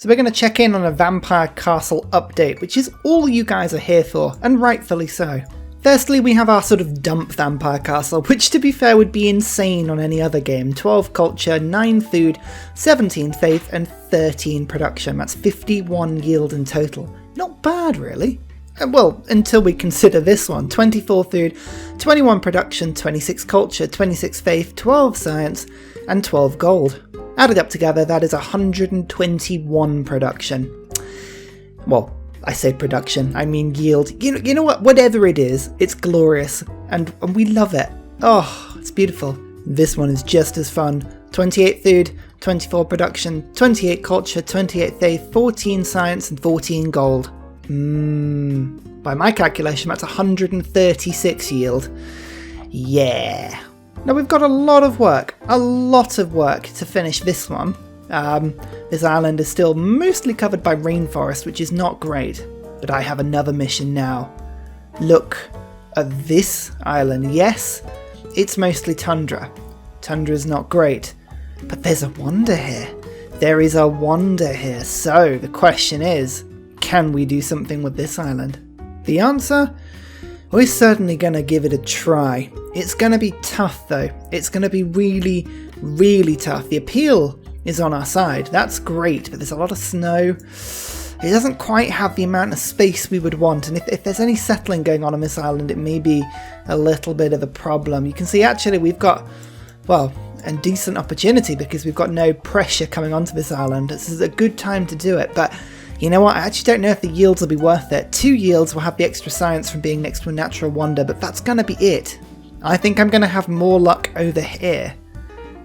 So we're going to check in on a Vampire Castle update, which is all you guys are here for, and rightfully so. Firstly, we have our sort of dump Vampire Castle, which to be fair would be insane on any other game. 12 culture, 9 food, 17 faith, and 13 production. That's 51 yield in total. Not bad, really. Well, until we consider this one. 24 food, 21 production, 26 culture, 26 faith, 12 science, and 12 gold. Added up together, that is 121 production. Well, I say production, I mean yield. You know what? Whatever it is, it's glorious, and we love it. Oh, it's beautiful. This one is just as fun. 28 food, 24 production, 28 culture, 28 faith, 14 science, and 14 gold. By my calculation, that's 136 yield. Yeah. Now we've got a lot of work to finish this one. This island is still mostly covered by rainforest, which is not great, but I have another mission now. Look at this island. Yes, it's mostly tundra. Tundra is not great, but there's a wonder here. There is a wonder here. So the question is, can we do something with this island? The answer? We're certainly going to give it a try. It's going to be tough though. It's going to be really, really tough. The appeal is on our side. That's great, but there's a lot of snow. It doesn't quite have the amount of space we would want, and if there's any settling going on this island, it may be a little bit of a problem. You can see actually we've got, well, a decent opportunity because we've got no pressure coming onto this island. This is a good time to do it, but you know what, I actually don't know if the yields will be worth it. 2 yields will have the extra science from being next to a natural wonder, but that's going to be it. I think I'm going to have more luck over here.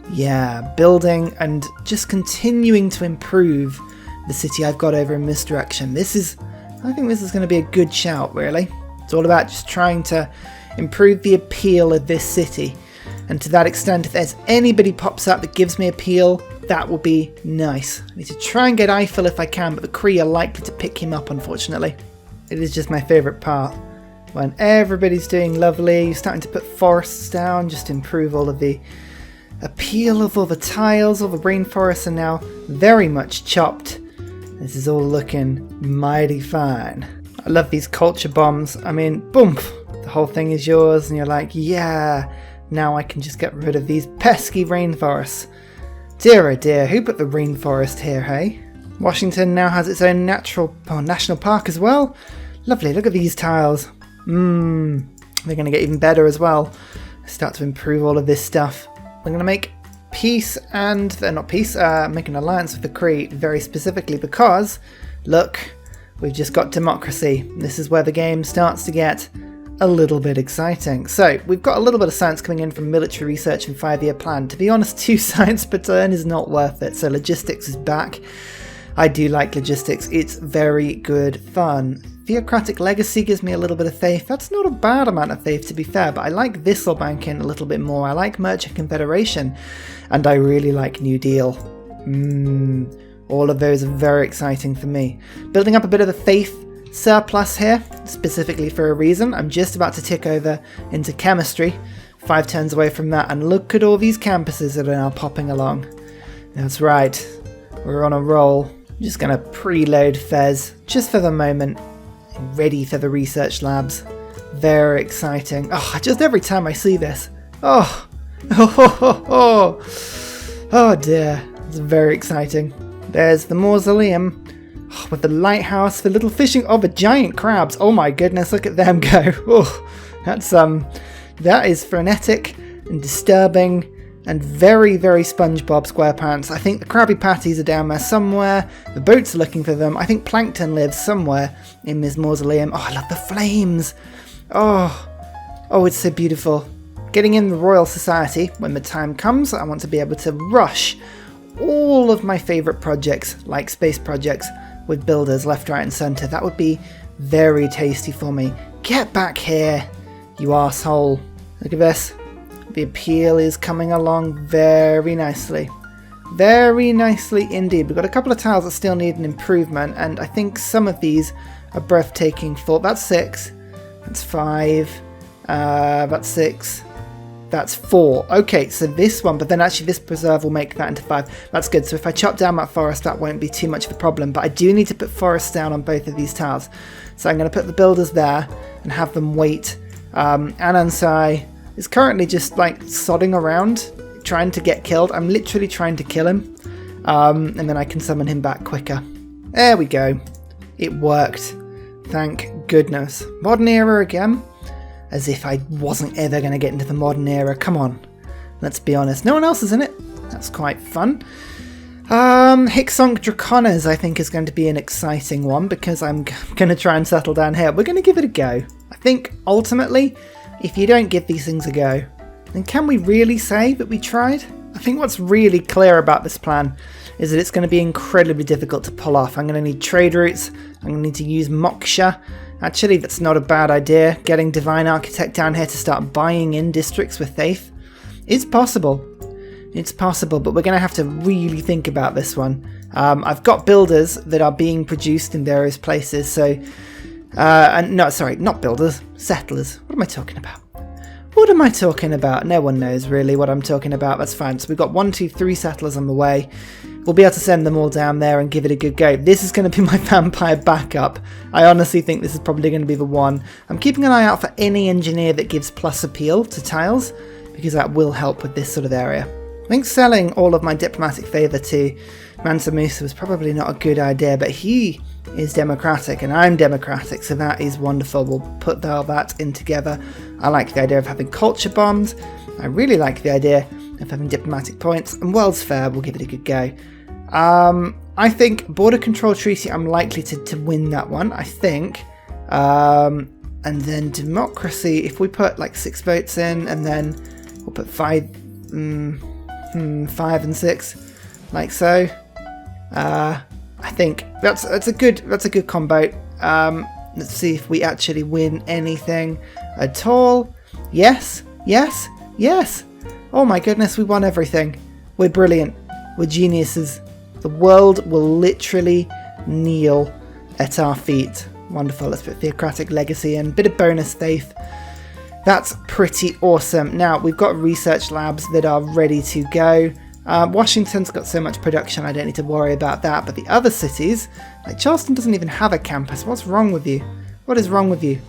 Yeah, building and just continuing to improve the city I've got over in this direction. I think this is going to be a good shout, really. It's all about just trying to improve the appeal of this city. And to that extent, if there's anybody pops up that gives me appeal, that will be nice. I need to try and get Eiffel if I can, but the Kree are likely to pick him up, unfortunately. It is just my favourite part. When everybody's doing lovely, you're starting to put forests down, just to improve all of the appeal of all the tiles. All the rainforests are now very much chopped. This is all looking mighty fine. I love these culture bombs. I mean, boom, the whole thing is yours, and you're like, yeah, now I can just get rid of these pesky rainforests. Dear oh dear, who put the rainforest here, hey? Washington now has its own national park as well. Lovely, look at these tiles. They're going to get even better as well. Start to improve all of this stuff. We're going to make peace and, make an alliance with the Kree very specifically because, look, we've just got democracy. This is where the game starts to get a little bit exciting. So we've got a little bit of science coming in from military research and 5-year plan. To be honest, 2 science per turn is not worth it. So logistics is back. I do like logistics. It's very good fun. Theocratic legacy gives me a little bit of faith. That's not a bad amount of faith, to be fair, but I like Thistle Banking a little bit more. I like Merchant Confederation, and I really like New Deal. All of those are very exciting for me. Building up a bit of a faith surplus here, specifically for a reason. I'm just about to tick over into chemistry, 5 turns away from that, and look at all these campuses that are now popping along. That's right, we're on a roll. I'm just going to preload Fez, just for the moment, ready for the research labs. Very exciting. Oh, just every time I see this. Oh dear, it's very exciting. There's the mausoleum. With the lighthouse, the little fishing, the giant crabs. Oh my goodness, look at them go. Oh, that is frenetic and disturbing and very, very SpongeBob SquarePants. I think the Krabby Patties are down there somewhere. The boats are looking for them. I think Plankton lives somewhere in this mausoleum. Oh, I love the flames. Oh, it's so beautiful. Getting in the Royal Society, when the time comes, I want to be able to rush all of my favourite projects, like space projects, with builders left, right and centre. That would be very tasty for me. Get back here, you arsehole. Look at this. The appeal is coming along very nicely. Very nicely indeed. We've got a couple of tiles that still need an improvement, and I think some of these are breathtaking. That's 6. That's 5. That's 6. That's 4. Okay, so this one, but then actually this preserve will make that into 5. That's good. So if I chop down that forest, that won't be too much of a problem. But I do need to put forests down on both of these tiles. So I'm going to put the builders there and have them wait. Anansai is currently just like sodding around, trying to get killed. I'm literally trying to kill him. And then I can summon him back quicker. There we go. It worked. Thank goodness. Modern era again? As if I wasn't ever going to get into the modern era. Come on. Let's be honest. No one else is in it. That's quite fun. Hicksonk Draconas I think is going to be an exciting one because I'm going to try and settle down here. We're going to give it a go. I think ultimately, if you don't give these things a go, then can we really say that we tried? I think what's really clear about this plan is that it's going to be incredibly difficult to pull off. I'm going to need trade routes. I'm going to need to use Moksha. Actually, that's not a bad idea. Getting Divine Architect down here to start buying in districts with Faith is possible. It's possible, but we're going to have to really think about this one. I've got builders that are being produced in various places, so... no, sorry, not builders, settlers. What am I talking about? What am I talking about? No one knows really what I'm talking about. That's fine. So we've got 1, 2, 3 settlers on the way. We'll be able to send them all down there and give it a good go. This is going to be my vampire backup. I honestly think this is probably going to be the one. I'm keeping an eye out for any engineer that gives plus appeal to tiles, because that will help with this sort of area. I think selling all of my diplomatic favour to Mansa Musa was probably not a good idea, but he is democratic and I'm democratic, so that is wonderful. We'll put all that in together. I like the idea of having culture bombs. I really like the idea of having diplomatic points, and World's Fair, we'll give it a good go. I think Border Control Treaty, I'm likely to win that one, I think. And then Democracy, if we put like 6 votes in, and then we'll put 5 and 6, like so. I think that's a good combo. Let's see if we actually win anything at all. Yes. Oh my goodness, we won everything. We're brilliant. We're geniuses. The world will literally kneel at our feet. Wonderful. Let's put Theocratic Legacy in. Bit of bonus faith. That's pretty awesome. Now, we've got research labs that are ready to go. Washington's got so much production, I don't need to worry about that. But the other cities, like Charleston doesn't even have a campus. What's wrong with you? What is wrong with you?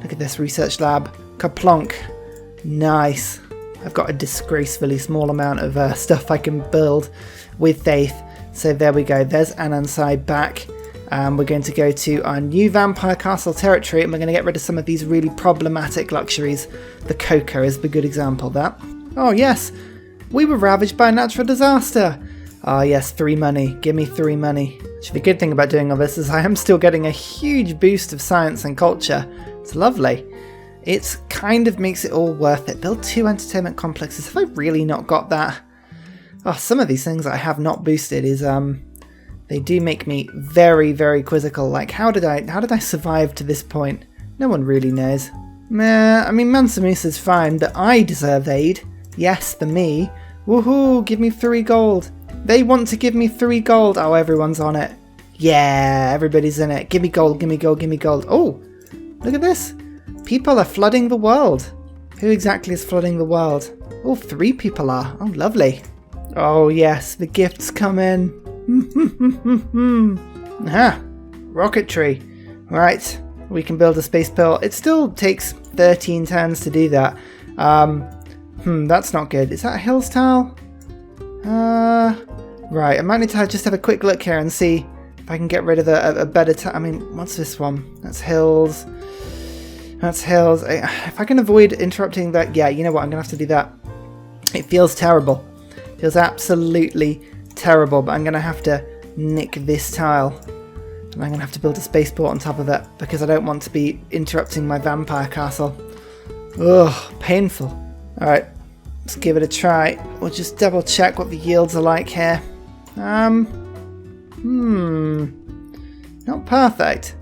Look at this research lab. Kaplonk. Nice. I've got a disgracefully small amount of stuff I can build with faith. So there we go. There's Anansai back. We're going to go to our new Vampire Castle territory, and we're going to get rid of some of these really problematic luxuries. The cocoa is the good example of that. Oh yes, we were ravaged by a natural disaster. Ah yes, 3 money. Give me 3 money. Actually, the good thing about doing all this is I am still getting a huge boost of science and culture. It's lovely. It kind of makes it all worth it. Build 2 entertainment complexes. Have I really not got that? Oh, some of these things I have not boosted is they do make me very, very quizzical. Like, how did I survive to this point? No one really knows. Meh, I mean, Mansa Musa's fine, but I deserve aid. Yes, the me. Woohoo, give me 3 gold. They want to give me 3 gold. Oh, everyone's on it. Yeah, everybody's in it. Give me gold, give me gold, give me gold. Oh, look at this. People are flooding the world. Who exactly is flooding the world? Oh, 3 people are. Oh, lovely. Oh, yes, the gifts come in. Aha, rocketry. Right, we can build a space pearl. It still takes 13 turns to do that. That's not good. Is that a hills tile? Right, I might need to just have a quick look here and see if I can get rid of a better tile. I mean, what's this one? That's hills. That's hills. If I can avoid interrupting that, yeah, you know what? I'm going to have to do that. It feels terrible. It feels absolutely terrible, but I'm going to have to nick this tile. And I'm going to have to build a spaceport on top of it because I don't want to be interrupting my vampire castle. Ugh, painful. Alright, let's give it a try. We'll just double check what the yields are like here. Not perfect.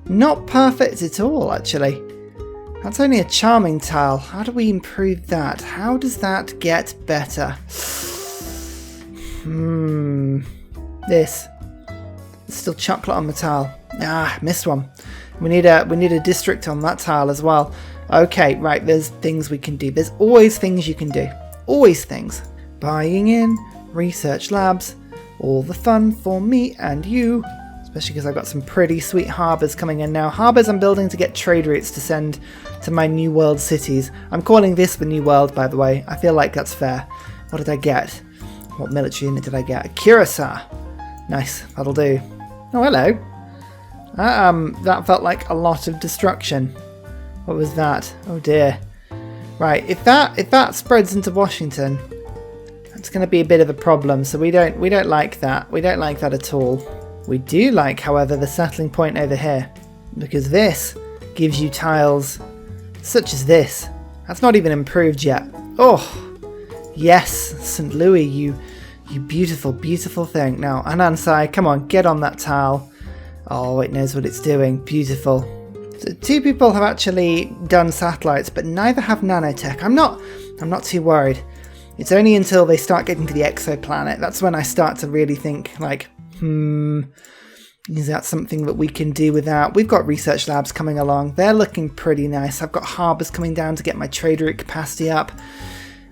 Not perfect at all, actually. That's only a charming tile. How do we improve that? How does that get better? This. There's still chocolate on the tile. Ah, missed one. We need a district on that tile as well. Okay, right, there's things we can do. There's always things you can do. Always things. Buying in, research labs, all the fun for me and you. Especially because I've got some pretty sweet harbours coming in now. Harbours I'm building to get trade routes to send to my New World cities. I'm calling this the New World, by the way. I feel like that's fair. What did I get? What military unit did I get? Ursa. Nice, that'll do. Oh, hello. That felt like a lot of destruction. What was that? Oh dear. Right, if that spreads into Washington, that's going to be a bit of a problem. So we don't like that. We don't like that at all. We do like, however, the settling point over here, because this gives you tiles such as this. That's not even improved yet. Oh, yes, St. Louis, you beautiful, beautiful thing. Now, Anansai, come on, get on that tile. Oh, it knows what it's doing. Beautiful. So 2 people have actually done satellites, but neither have nanotech. I'm not too worried. It's only until they start getting to the exoplanet that's when I start to really think, like, is that something that we can do without? We've got research labs coming along. They're looking pretty nice. I've got harbours coming down to get my trade route capacity up.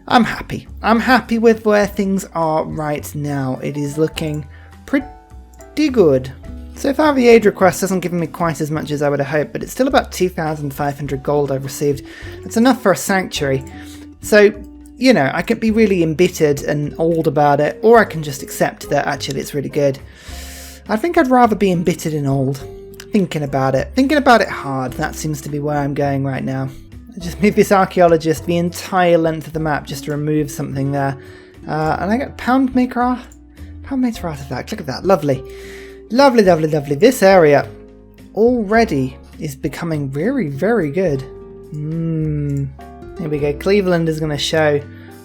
I'm happy. I'm happy with where things are right now. It is looking pretty good. So far the aid request hasn't given me quite as much as I would have hoped, but it's still about 2,500 gold I've received. That's enough for a sanctuary. So, you know, I could be really embittered and old about it, or I can just accept that actually it's really good. I think I'd rather be embittered and old. Thinking about it hard, that seems to be where I'm going right now. I just moved this archaeologist the entire length of the map just to remove something there. And I got pound maker artifact, look at that, lovely. Lovely, lovely, lovely. This area already is becoming very, very good. Here we go. Cleveland is going to show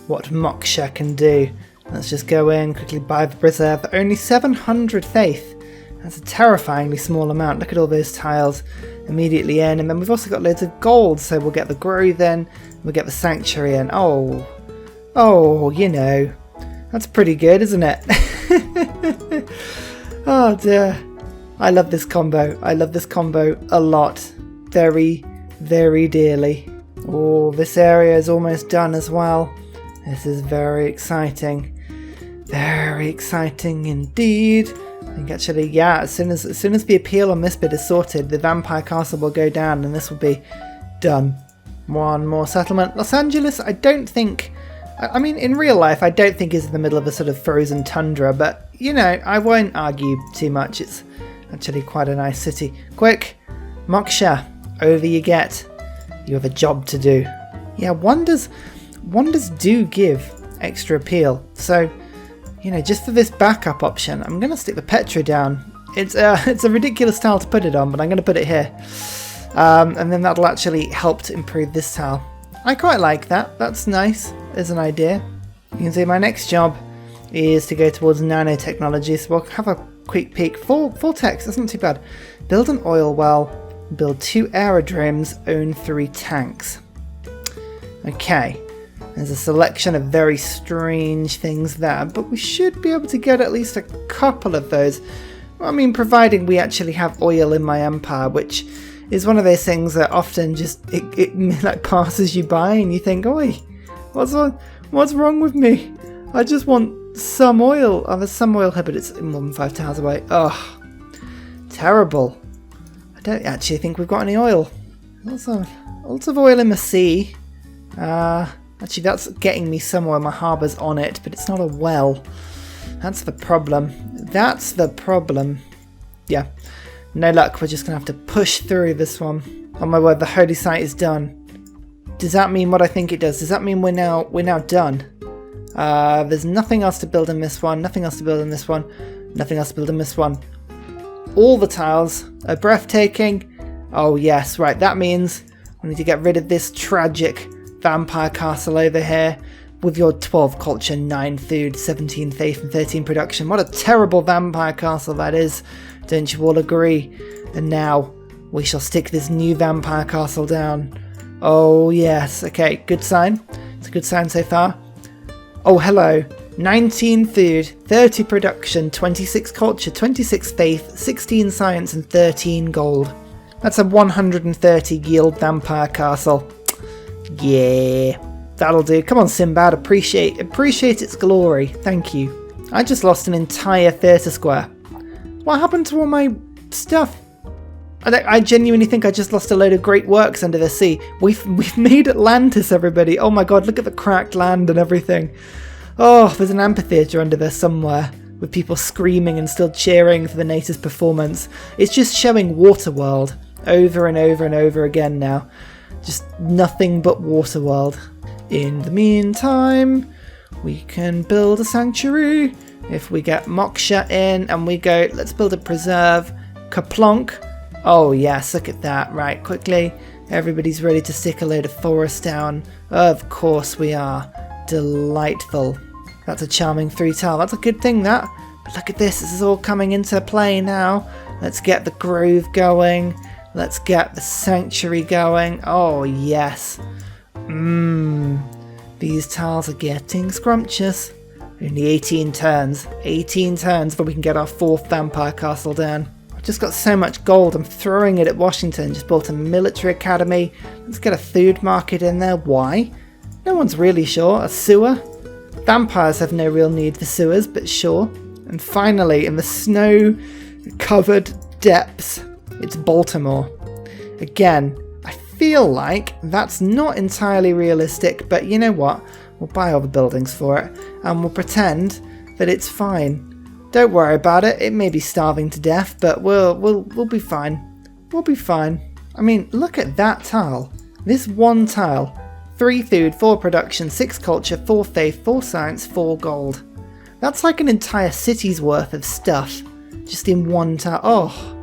what Moksha can do. Let's just go in, quickly buy the preserve. Only 700 faith. That's a terrifyingly small amount. Look at all those tiles immediately in. And then we've also got loads of gold. So we'll get the grove in. We'll get the sanctuary in. Oh, you know. That's pretty good, isn't it? Oh dear. I love this combo. I love this combo a lot. Very, very dearly. Oh, this area is almost done as well. This is very exciting. Very exciting indeed. I think actually, yeah, as soon as the appeal on this bit is sorted, the vampire castle will go down and this will be done. One more settlement. Los Angeles, I don't think... I mean, in real life, I don't think is in the middle of a sort of frozen tundra, but, you know, I won't argue too much. It's actually quite a nice city. Quick, Moksha, over you get. You have a job to do. Yeah, wonders do give extra appeal. So, you know, just for this backup option, I'm going to stick the Petra down. It's a ridiculous tile to put it on, but I'm going to put it here. And then that'll actually help to improve this tile. I quite like that. That's nice as an idea. You can see my next job is to go towards nanotechnology, so we'll have a quick peek. Full text, that's not too bad. Build an oil well, build 2 aerodromes, own 3 tanks. Okay, there's a selection of very strange things there, but we should be able to get at least a couple of those. I mean, providing we actually have oil in my empire, which is one of those things that often just it like passes you by and you think, oi, what's wrong with me? I just want some oil. Oh, there's some oil here, but it's more than 5 tiles away. Oh, terrible. I don't actually think we've got any oil. Lots of oil in the sea. Actually, that's getting me somewhere. My harbour's on it, but it's not a well. That's the problem. That's the problem. Yeah. No luck, we're just going to have to push through this one. Oh my word, the holy site is done. Does that mean what I think it does? Does that mean we're now done? There's nothing else to build in this one, nothing else to build in this one, nothing else to build in this one. All the tiles are breathtaking. Oh yes, right, that means we need to get rid of this tragic vampire castle over here with your 12 culture, 9 food, 17 faith and 13 production. What a terrible vampire castle that is. Don't you all agree? And now we shall stick this new vampire castle down. Oh yes, okay, good sign. It's a good sign so far. Oh hello, 19 food, 30 production, 26 culture, 26 faith, 16 science and 13 gold. That's a 130 yield vampire castle. Yeah, that'll do. Come on, Sinbad, appreciate its glory. Thank you. I just lost an entire theatre square. What happened to all my stuff? I genuinely think I just lost a load of great works under the sea. We've made Atlantis, everybody. Oh my god, look at the cracked land and everything. Oh, there's an amphitheatre under there somewhere, with people screaming and still cheering for the natives' performance. It's just showing Waterworld over and over and over again now. Just nothing but Waterworld. In the meantime, we can build a sanctuary. If we get Moksha in and we go, let's build a preserve. Kaplonk. Oh yes, look at that. Right, quickly. Everybody's ready to stick a load of forest down. Of course we are. Delightful. That's a charming 3-tile. That's a good thing, that. But look at this. This is all coming into play now. Let's get the grove going. Let's get the sanctuary going. Oh yes. These tiles are getting scrumptious. Only 18 turns. 18 turns before we can get our 4th vampire castle down. I've just got so much gold. I'm throwing it at Washington. Just built a military academy. Let's get a food market in there. Why? No one's really sure. A sewer? Vampires have no real need for sewers, but sure. And finally, in the snow-covered depths, it's Baltimore. Again, I feel like that's not entirely realistic, but you know what? We'll buy all the buildings for it, and we'll pretend that it's fine. Don't worry about it. It may be starving to death, but we'll be fine. We'll be fine. I mean, look at that tile. This one tile. 3 food, 4 production, 6 culture, 4 faith, 4 science, 4 gold. That's like an entire city's worth of stuff, just in one tile. Oh,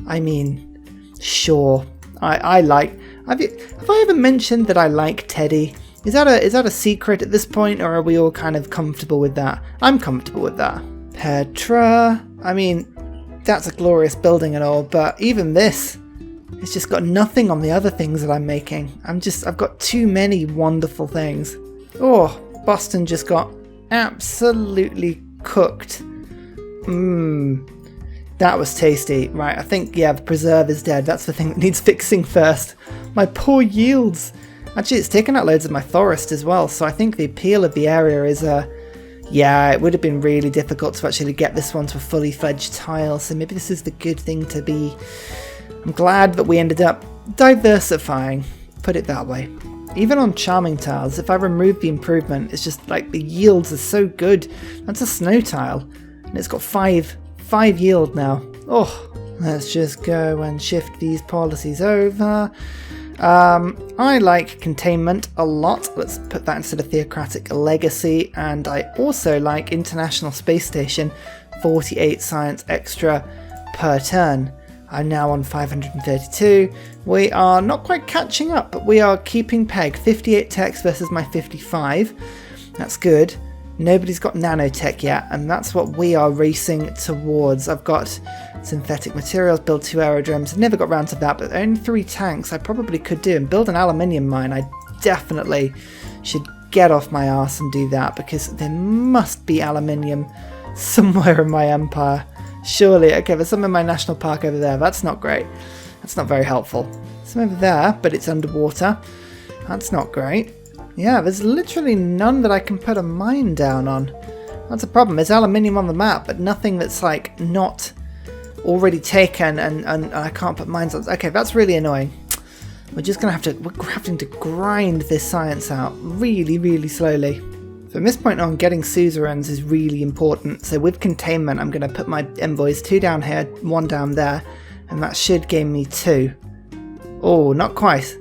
I mean, sure. I like. Have I ever mentioned that I like Teddy? Is that a secret at this point, or are we all kind of comfortable with that? I'm comfortable with that. Petra. I mean, that's a glorious building and all, but even this, it's just got nothing on the other things that I'm making. I've got too many wonderful things. Oh, Boston just got absolutely cooked. That was tasty. Right, I think, yeah, the preserve is dead. That's the thing that needs fixing first. My poor yields. Actually, it's taken out loads of my forest as well, so I think the appeal of the area is, yeah, it would have been really difficult to actually get this one to a fully fledged tile, so maybe this is the good thing to be. I'm glad that we ended up diversifying, put it that way. Even on charming tiles, if I remove the improvement, it's just like the yields are so good. That's a snow tile, and it's got 5 yield now. Oh, let's just go and shift these policies over. I like containment a lot. Let's put that instead of theocratic legacy, and I also like International Space Station, 48 science extra per turn. I'm now on 532. We are not quite catching up, but we are keeping peg. 58 techs versus my 55. That's good. Nobody's got nanotech yet, and that's what we are racing towards. I've got synthetic materials, build 2 aerodromes. Never got round to that, but only 3 tanks I probably could do. And build an aluminium mine. I definitely should get off my arse and do that, because there must be aluminium somewhere in my empire. Surely. Okay, there's some in my national park over there. That's not great. That's not very helpful. Some over there, but it's underwater. That's not great. Yeah, there's literally none that I can put a mine down on. That's a problem. There's aluminium on the map, but nothing that's like not already taken, and I can't put mines on. Okay, that's really annoying. We're having to grind this science out really, really slowly. From this point on, getting suzerains is really important. So with containment, I'm going to put my envoys 2 down here, 1 down there, and that should gain me 2. Oh, not quite.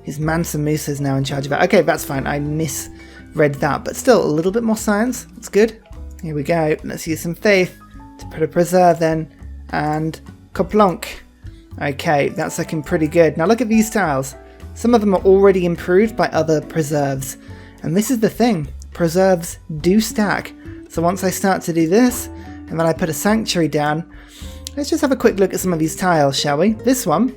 His Mansa Musa is now in charge of it. Okay, that's fine. I misread that, but still a little bit more science. That's good. Here we go. Let's use some faith to put a preserve then, and Kaplonk. Okay, that's looking pretty good. Now look at these tiles. Some of them are already improved by other preserves, and this is the thing. Preserves do stack. So once I start to do this, and then I put a sanctuary down, let's just have a quick look at some of these tiles, shall we? This one,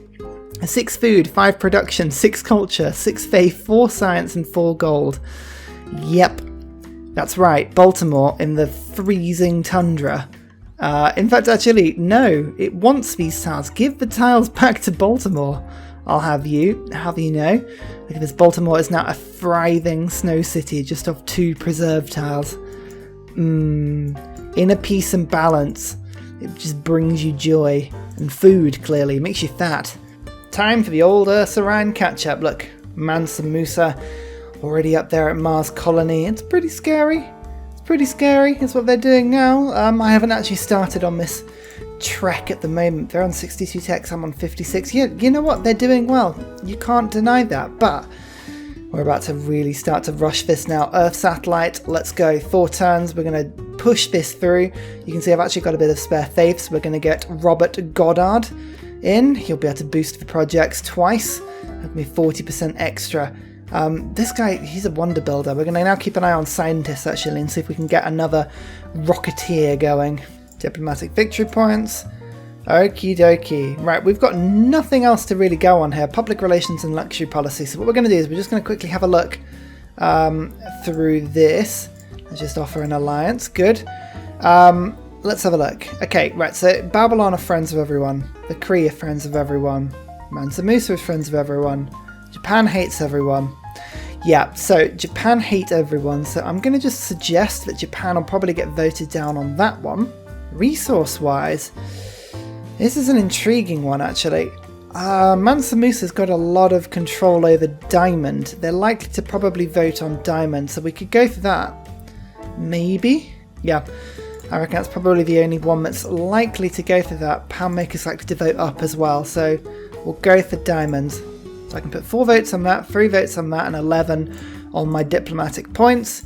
6 food, 5 production, 6 culture, 6 faith, 4 science, and 4 gold. Yep, that's right, Baltimore in the freezing tundra. In fact, actually, no, it wants these tiles. Give the tiles back to Baltimore. I'll have you. How do you know? Look at this, Baltimore is now a thriving snow city just off 2 preserve tiles. Inner peace and balance. It just brings you joy. And food, clearly, makes you fat. Time for the old Ursa catch-up. Look, Mansa Musa already up there at Mars Colony. It's pretty scary. It's pretty scary. It's what they're doing now. I haven't actually started on this trek at the moment. They're on 62 techs, I'm on 56. Yeah, you know what? They're doing well. You can't deny that. But we're about to really start to rush this now. Earth satellite, let's go. 4 turns. We're going to push this through. You can see I've actually got a bit of spare faith, so we're going to get Robert Goddard in. He'll be able to boost the projects twice. Give me 40% extra. This guy, he's a wonder builder. We're going to now keep an eye on scientists actually and see if we can get another rocketeer going. Diplomatic victory points. Okie dokie. Right, we've got nothing else to really go on here. Public relations and luxury policy. So what we're going to do is we're just going to quickly have a look through this. Let's just offer an alliance. Good. Let's have a look. Okay, right, so Babylon are friends of everyone. The Kree are friends of everyone. Mansa Musa is friends of everyone. Japan hates everyone. Yeah, so Japan hate everyone, so I'm going to just suggest that Japan will probably get voted down on that one. Resource-wise, this is an intriguing one, actually. Mansa Musa's got a lot of control over Diamond. They're likely to probably vote on Diamond, so we could go for that. Maybe? Yeah. I reckon that's probably the only one that's likely to go for that. Poundmaker's likely to vote up as well, so we'll go for diamonds. So I can put 4 votes on that, 3 votes on that, and 11 on my diplomatic points.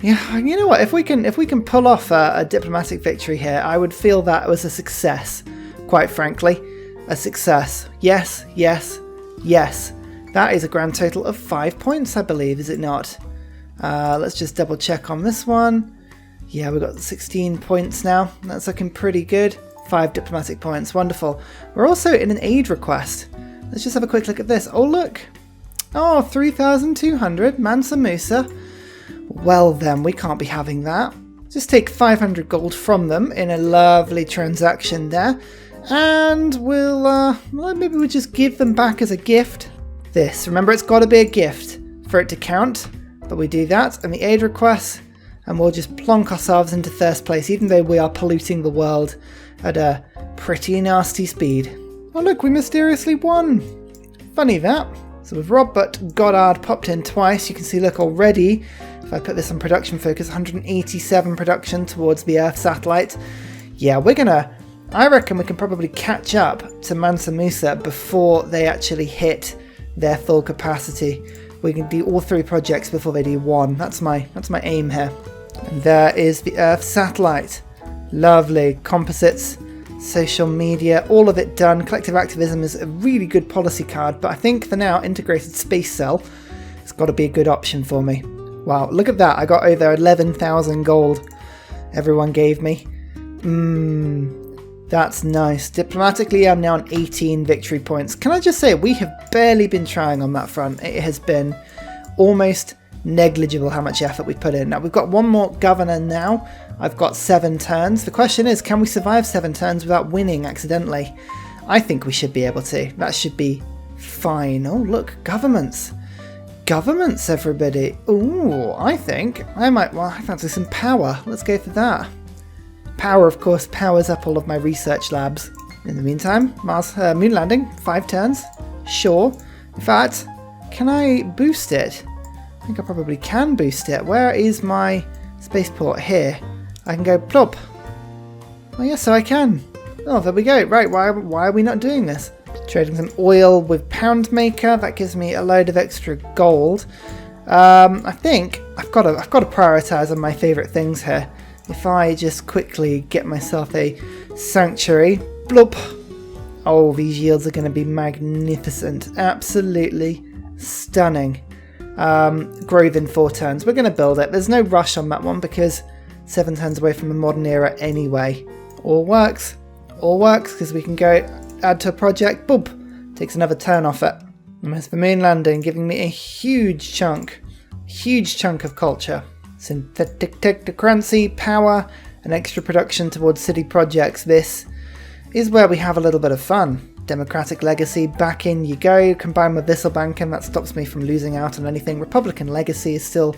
Yeah, you know what? If we can pull off a diplomatic victory here, I would feel that was a success. Quite frankly, a success. Yes, yes, yes. That is a grand total of 5 points, I believe, is it not? Let's just double check on this one. Yeah, we've got 16 points now. That's looking pretty good. 5 diplomatic points. Wonderful. We're also in an aid request. Let's just have a quick look at this. Oh, look. Oh, 3,200. Mansa Musa. Well, then, we can't be having that. Just take 500 gold from them in a lovely transaction there. And well, maybe we'll just give them back as a gift. This. Remember, it's got to be a gift for it to count. But we do that. And the aid request. And we'll just plonk ourselves into first place, even though we are polluting the world at a pretty nasty speed. Oh look, we mysteriously won! Funny that. So with Robert Goddard popped in twice, you can see, look, already, if I put this on production focus, 187 production towards the Earth satellite. Yeah, I reckon we can probably catch up to Mansa Musa before they actually hit their full capacity. We can do all 3 projects before they do 1. That's my aim here. And there is the Earth satellite. Lovely. Composites, social media, all of it done. Collective activism is a really good policy card, but I think for now, integrated space cell has got to be a good option for me. Wow, look at that. I got over 11,000 gold. Everyone gave me. That's nice. Diplomatically, I'm now on 18 victory points. Can I just say, we have barely been trying on that front. It has been almost negligible how much effort we've put in. Now, we've got one more governor now. I've got 7 turns. The question is, can we survive 7 turns without winning accidentally? I think we should be able to. That should be fine. Oh, look, governments. Governments, everybody. Ooh, I think I fancy some power. Let's go for that. Power, of course, powers up all of my research labs. In the meantime, moon landing, 5 turns. Sure. In fact, can I boost it? I think I probably can boost it. Where is my spaceport? Here. I can go plop. Oh yes, so I can. Oh, there we go. Right, why are we not doing this? Trading some oil with Poundmaker. That gives me a load of extra gold. I think I've got to prioritise on my favourite things here. If I just quickly get myself a sanctuary. Bloop. Oh, these yields are going to be magnificent. Absolutely stunning. Grove in 4 turns. We're going to build it. There's no rush on that one because 7 turns away from the modern era anyway. All works. All works because we can go add to a project. Boop. Takes another turn off it. And there's the moon landing, giving me a huge chunk of culture. Synthetic technocracy, power, and extra production towards city projects. This is where we have a little bit of fun. Democratic Legacy, back in you go. Combined with Thistle Banking, that stops me from losing out on anything. Republican Legacy is still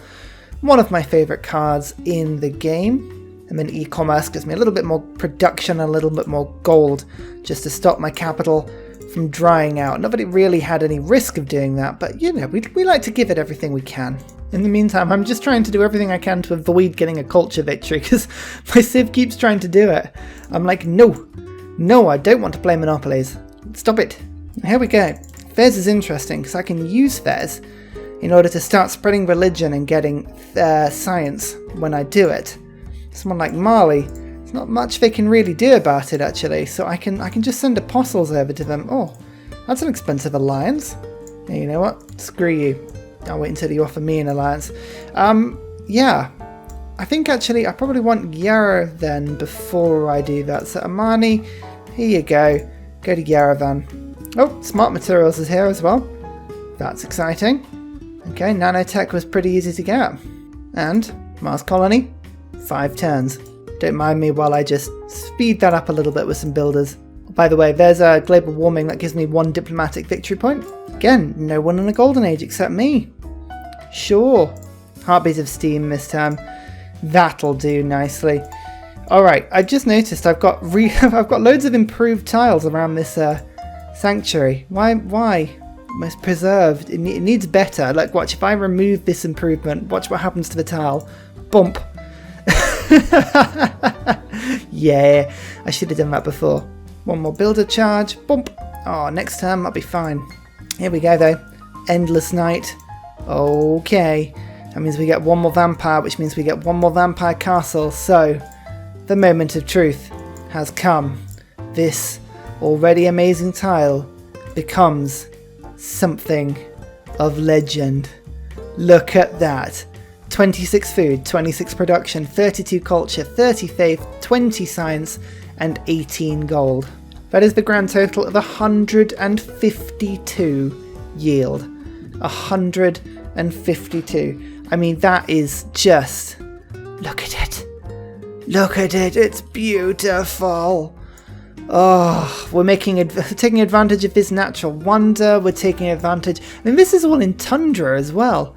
one of my favourite cards in the game. And then e-commerce gives me a little bit more production, a little bit more gold, just to stop my capital from drying out. Nobody really had any risk of doing that, but you know, we like to give it everything we can. In the meantime, I'm just trying to do everything I can to avoid getting a culture victory, because my Civ keeps trying to do it. I'm like, no, I don't want to play monopolies. Stop it. Here we go. Fez is interesting because I can use Fez in order to start spreading religion and getting science when I do it. Someone like Mali, there's not much they can really do about it actually, so I can just send apostles over to them. Oh, that's an expensive alliance. Yeah, you know what? Screw you. I'll wait until you offer me an alliance. Yeah. I think actually I probably want Yara then before I do that. So Amani, here you go. Go to Yerevan. Oh, Smart Materials is here as well. That's exciting. Okay, Nanotech was pretty easy to get. And Mars Colony, 5 turns. Don't mind me while I just speed that up a little bit with some builders. By the way, there's a global warming that gives me 1 diplomatic victory point. Again, no one in the Golden Age except me. Sure. Heartbeat of Steam this time. That'll do nicely. Alright, I just noticed I've got loads of improved tiles around this sanctuary. Why? Most preserved. It needs better. Like, watch, if I remove this improvement, watch what happens to the tile. Bump. Yeah, I should have done that before. 1 more builder charge. Bump. Oh, next time I'll be fine. Here we go though. Endless night. Okay. That means we get 1 more vampire, which means we get 1 more vampire castle. So, the moment of truth has come. This already amazing tile becomes something of legend. Look at that. 26 food, 26 production, 32 culture, 30 faith, 20 science, and 18 gold. That is the grand total of 152 yield. 152. I mean, that is just... Look at it. Look at it. It's beautiful. Oh, we're taking advantage of this natural wonder. We're taking advantage... I mean, this is all in tundra as well.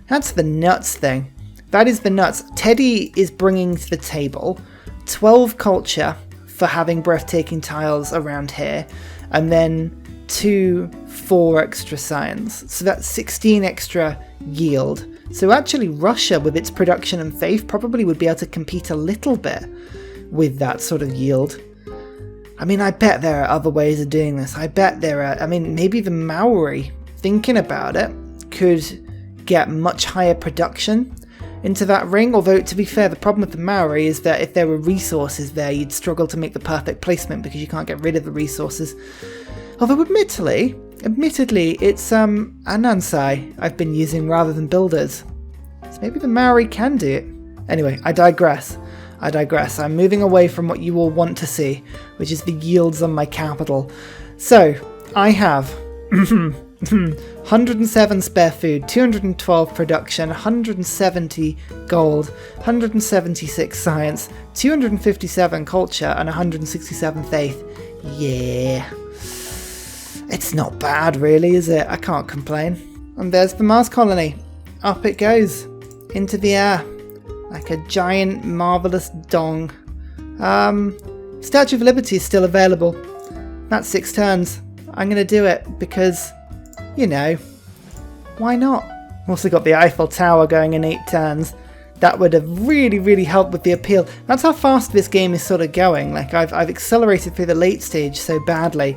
That's the nuts thing. That is the nuts. Teddy is bringing to the table 12 culture for having breathtaking tiles around here, and then 4 extra science. So that's 16 extra yield. So actually Russia, with its production and faith, probably would be able to compete a little bit with that sort of yield. I mean, I bet there are other ways of doing this. I bet there are... I mean, maybe the Maori, thinking about it, could get much higher production into that ring. Although, to be fair, the problem with the Maori is that if there were resources there, you'd struggle to make the perfect placement because you can't get rid of the resources. Although, admittedly, it's Anansai I've been using rather than builders. So maybe the Maori can do it. Anyway, I digress. I'm moving away from what you all want to see, which is the yields on my capital. So, I have 107 spare food, 212 production, 170 gold, 176 science, 257 culture, and 167 faith. Yeah. It's not bad, really, is it? I can't complain. And there's the Mars colony. Up it goes. Into the air. Like a giant, marvellous dong. Statue of Liberty is still available. That's 6 turns. I'm going to do it because, you know, why not? Also got the Eiffel Tower going in 8 turns. That would have really, really helped with the appeal. That's how fast this game is sort of going. Like, I've accelerated through the late stage so badly.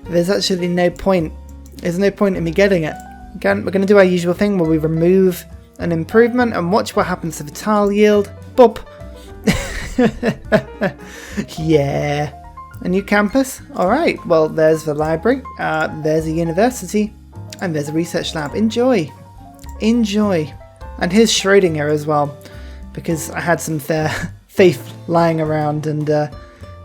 There's actually no point. There's no point in me getting it. Again, we're going to do our usual thing where we remove an improvement and watch what happens to the tile yield. Boop. Yeah. A new campus? Alright, well, there's the library, there's a university, and there's a research lab. Enjoy. Enjoy. And here's Schrödinger as well, because I had some faith lying around, and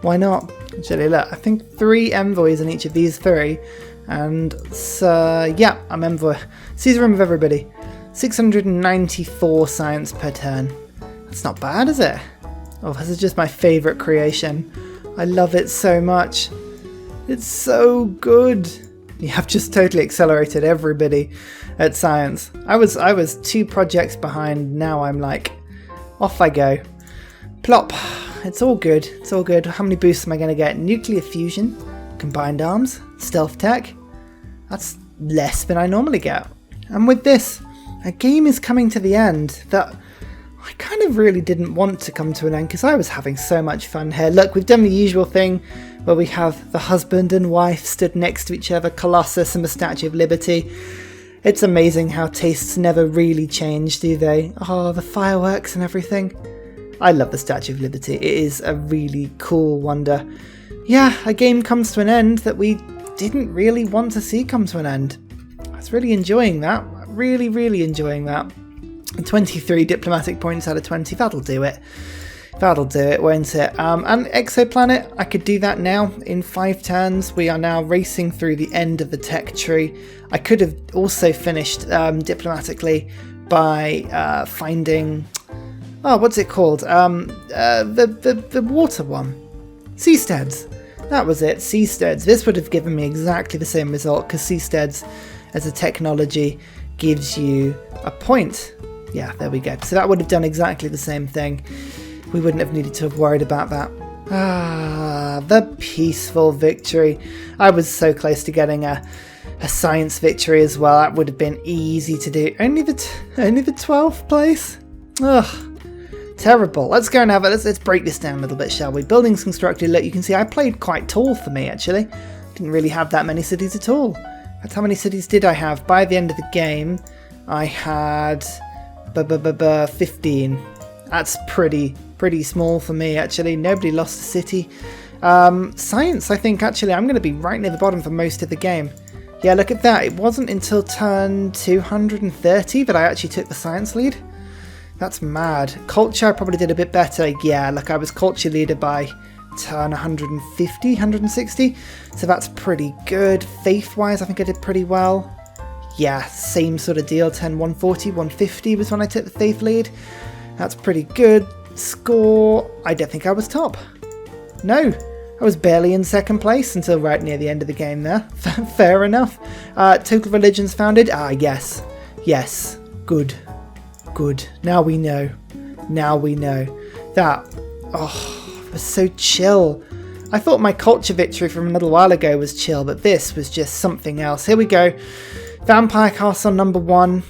why not? Actually, look, I think 3 envoys in each of these 3, and so, yeah, I'm envoy. Seize the room of everybody. 694 science per turn. That's not bad, is it? Oh, this is just my favourite creation. I love it so much. It's so good. Yeah, I've just totally accelerated everybody at science. I was 2 projects behind. Now I'm like, off I go. Plop. It's all good. It's all good. How many boosts am I going to get? Nuclear fusion, combined arms, stealth tech. That's less than I normally get. And with this, a game is coming to the end that I kind of really didn't want to come to an end because I was having so much fun here. Look, we've done the usual thing where we have the husband and wife stood next to each other, Colossus and the Statue of Liberty. It's amazing how tastes never really change, do they? Oh, the fireworks and everything. I love the Statue of Liberty. It is a really cool wonder. Yeah, a game comes to an end that we didn't really want to see come to an end. I was really enjoying that. Really, really enjoying that. 23 diplomatic points out of 20, that'll do it. That'll do it, won't it? And Exoplanet, I could do that now in 5 turns. We are now racing through the end of the tech tree. I could have also finished diplomatically by finding... Oh, what's it called? The water one. Seasteads. That was it, Seasteads. This would have given me exactly the same result because Seasteads as a technology gives you a point. Yeah, there we go. So that would have done exactly the same thing. We wouldn't have needed to have worried about that. Ah, the peaceful victory. I was so close to getting a science victory as well. That would have been easy to do. Only the 12th place? Ugh, terrible. Let's go and have it. Let's break this down a little bit, shall we? Buildings constructed. Look, you can see I played quite tall for me, actually. Didn't really have that many cities at all. That's how many cities did I have? By the end of the game, I had 15. That's pretty small for me, actually. Nobody lost a city. Science, I think, actually, I'm going to be right near the bottom for most of the game. Yeah, look at that. It wasn't until turn 230 that I actually took the science lead. That's mad. Culture, I probably did a bit better. Yeah, look, I was culture leader by turn 150, 160. So that's pretty good. Faith-wise, I think I did pretty well. Yeah, same sort of deal. Turn 140, 150 was when I took the faith lead. That's pretty good. Score, I don't think I was top. No, I was barely in second place until right near the end of the game there. Fair enough. Total religions founded? Ah, yes. Yes. Good. Good. Now we know. Now we know. That, was so chill. I thought my culture victory from a little while ago was chill, but this was just something else. Here we go. Vampire Castle number 1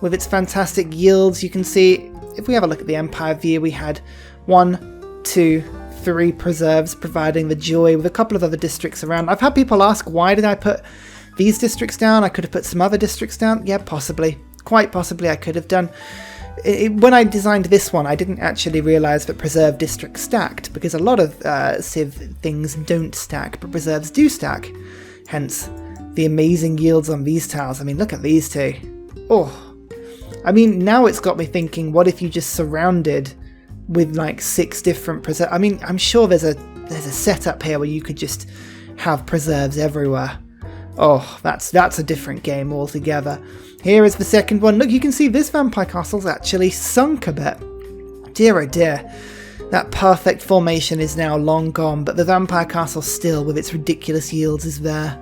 with its fantastic yields. You can see, if we have a look at the Empire view, we had 1, 2, 3 preserves providing the joy with a couple of other districts around. I've had people ask, why did I put these districts down? I could have put some other districts down. Yeah, possibly. Quite possibly I could have done. When I designed this one, I didn't actually realise that preserve districts stacked, because a lot of Civ things don't stack, but preserves do stack. Hence, the amazing yields on these tiles. I mean, look at these two. Oh, I mean, now it's got me thinking, what if you just surrounded with like 6 different preserves? I mean, I'm sure there's a setup here where you could just have preserves everywhere. Oh, that's a different game altogether. Here is the second one. Look, you can see this vampire castle's actually sunk a bit. Dear oh dear. That perfect formation is now long gone, but the vampire castle still, with its ridiculous yields, is there.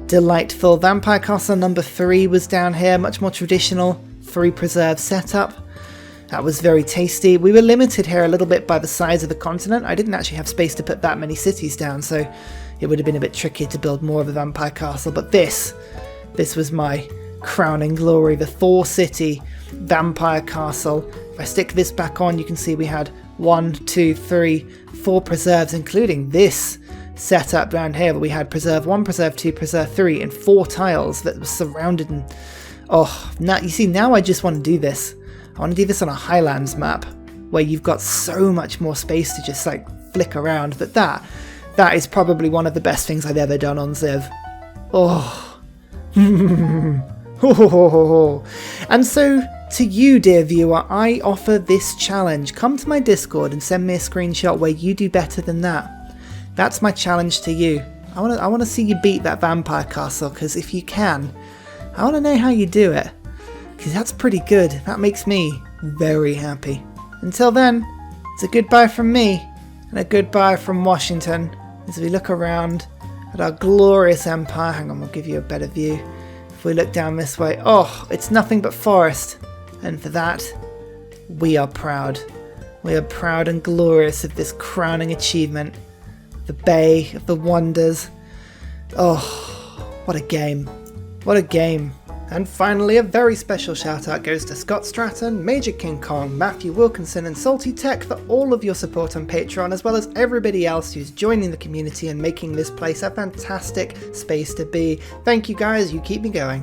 Delightful. Vampire castle number 3 was down here, much more traditional, 3 preserve setup. That was very tasty. We were limited here a little bit by the size of the continent. I didn't actually have space to put that many cities down, so it would have been a bit tricky to build more of a vampire castle. But this was my crowning glory, the 4-city vampire castle. If I stick this back on, you can see we had 1, 2, 3, 4 preserves, including this setup down here. But we had preserve 1, preserve 2, preserve 3, and 4 tiles that were surrounded. And oh, now you see, now I just want to do this. I want to do this on a Highlands map where you've got so much more space to just like flick around. But that is probably one of the best things I've ever done on Civ. Oh. And so, to you, dear viewer, I offer this challenge. Come to my Discord and send me a screenshot where you do better than that. That's my challenge to you. I want to see you beat that vampire castle, because if you can, I want to know how you do it. Because that's pretty good. That makes me very happy. Until then, it's a goodbye from me, and a goodbye from Washington, as we look around at our glorious empire. Hang on, we'll give you a better view. If we look down this way, oh, it's nothing but forest. And for that, we are proud. We are proud and glorious of this crowning achievement. The Bay of the Wonders. Oh, what a game. What a game. And finally, a very special shout out goes to Scott Stratton, Major King Kong, Matthew Wilkinson and Salty Tech for all of your support on Patreon, as well as everybody else who's joining the community and making this place a fantastic space to be. Thank you guys, you keep me going.